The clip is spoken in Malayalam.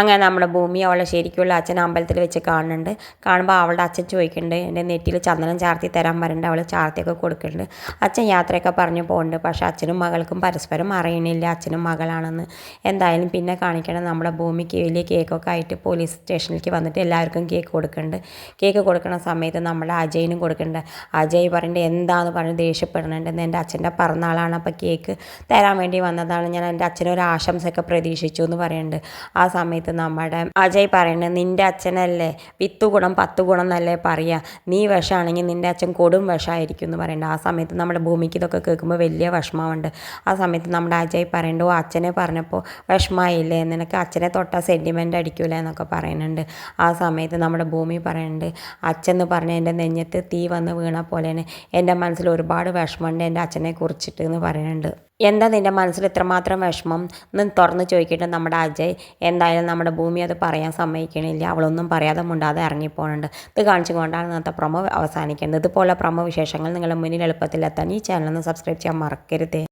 അങ്ങനെ നമ്മുടെ ഭൂമി അവളെ ശരിക്കുള്ള അച്ഛൻ അമ്പലത്തിൽ വെച്ച് കാണുന്നുണ്ട്. കാണുമ്പോൾ അവളുടെ അച്ഛൻ ചോദിക്കുന്നുണ്ട്, എൻ്റെ നെറ്റിയിൽ ചന്ദനം ചാർത്തി തരാൻ പറയുന്നുണ്ട്. അവൾ ചാർത്തിയൊക്കെ കൊടുക്കുന്നുണ്ട്. അച്ഛൻ യാത്രയൊക്കെ പറഞ്ഞു പോകുന്നുണ്ട്. പക്ഷേ അച്ഛനും മകൾക്കും പരസ്പരം അറിയണില്ല അച്ഛനും മകളാണെന്ന്. എന്തായാലും പിന്നെ കാണിക്കണം നമ്മുടെ ഭൂമിക്ക് വലിയ കേക്കൊക്കെ ആയിട്ട് പോലീസ് സ്റ്റേഷനിലേക്ക് വന്നിട്ട് എല്ലാവർക്കും കേക്ക് കൊടുക്കുന്നുണ്ട്. കേക്ക് കൊടുക്കുന്ന സമയത്ത് നമ്മുടെ അജയനും കൊടുക്കുന്നുണ്ട്. അജയ് പറയുന്നുണ്ട് എന്താന്ന് പറഞ്ഞ് ദേഷ്യപ്പെടുന്നുണ്ട്. എൻ്റെ അച്ഛൻ്റെ പിറന്നാളാണ്, അപ്പോൾ കേക്ക് തരാൻ വേണ്ടി വന്നതാണ്, ഞാൻ എൻ്റെ അച്ഛനൊരു ആശംസയൊക്കെ പ്രതീക്ഷിച്ചു എന്ന് പറയുന്നുണ്ട്. ആ സമയത്ത് നമ്മുടെ അജയ് പറയുന്നത്, നിൻ്റെ അച്ഛനല്ലേ 10 ഗുണം 10 ഗുണം എന്നല്ലേ പറയുക, നീ വിഷമാണെങ്കിൽ നിൻ്റെ അച്ഛൻ കൊടും വിഷമായിരിക്കും എന്ന് പറയുന്നുണ്ട്. ആ സമയത്ത് നമ്മുടെ ഭൂമിക്ക് ഇതൊക്കെ കേൾക്കുമ്പോൾ വലിയ വിഷമമുണ്ട്. ആ സമയത്ത് നമ്മുടെ അജയ് പറയുന്നുണ്ട്, ഓ അച്ഛനെ പറഞ്ഞപ്പോൾ വിഷമമായില്ലേ, നിനക്ക് അച്ഛനെ തൊട്ടാൽ സെൻറ്റിമെൻ്റ് അടിക്കൂലേ എന്നൊക്കെ പറയുന്നുണ്ട്. ആ സമയത്ത് നമ്മുടെ ഭൂമി പറയുന്നുണ്ട്, അച്ഛൻ എന്ന് പറഞ്ഞാൽ എൻ്റെ നെഞ്ഞത്ത് തീ വന്ന് വീണ പോലെയാണ്, എൻ്റെ മനസ്സിൽ ഒരുപാട് വിഷമമുണ്ട് എൻ്റെ അച്ഛനെ കുറിച്ചിട്ട് എന്ന് പറയുന്നുണ്ട്. എന്താ നിൻ്റെ മനസ്സിൽ ഇത്രമാത്രം വിഷമം എന്ന് തുറന്ന് ചോദിക്കിയിട്ട് നമ്മുടെ അജയ് എന്തായാലും നമ്മുടെ ഭൂമി അത് പറയാൻ സമ്മതിക്കണില്ല. അവളൊന്നും പറയാതെ മുണ്ടാതെ ഇറങ്ങിപ്പോകുന്നുണ്ട്. ഇത് കാണിച്ചുകൊണ്ടാണ് ഇന്നത്തെ പ്രൊമോ അവസാനിക്കേണ്ടത്. ഇതുപോലെ പ്രൊമോ വിശേഷങ്ങൾ നിങ്ങളുടെ മുന്നിൽ എളുപ്പത്തിലെത്താൻ ഈ ചാനൽ ഒന്ന് സബ്സ്ക്രൈബ് ചെയ്യാൻ മറക്കരുത്.